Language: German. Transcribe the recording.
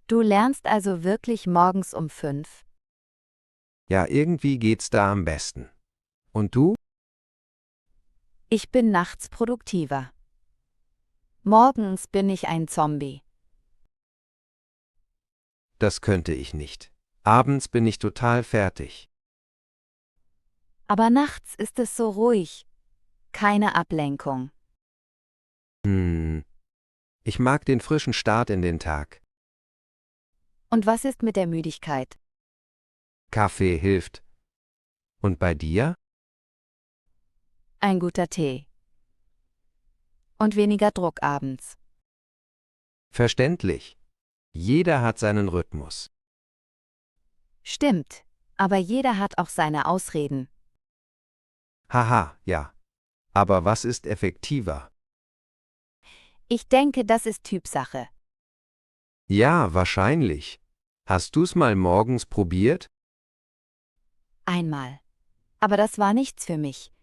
Du lernst also wirklich morgens um 5? Ja, irgendwie geht's da am besten. Und du? Ich bin nachts produktiver. Morgens bin ich ein Zombie. Das könnte ich nicht. Abends bin ich total fertig. Aber nachts ist es so ruhig. Keine Ablenkung. Hm. Ich mag den frischen Start in den Tag. Und was ist mit der Müdigkeit? Kaffee hilft. Und bei dir? Ein guter Tee. Und weniger Druck abends. Verständlich. Jeder hat seinen Rhythmus. Stimmt. Aber jeder hat auch seine Ausreden. Haha, ja. Aber was ist effektiver? Ich denke, das ist Typsache. Ja, wahrscheinlich. Hast du's mal morgens probiert? Einmal. Aber das war nichts für mich.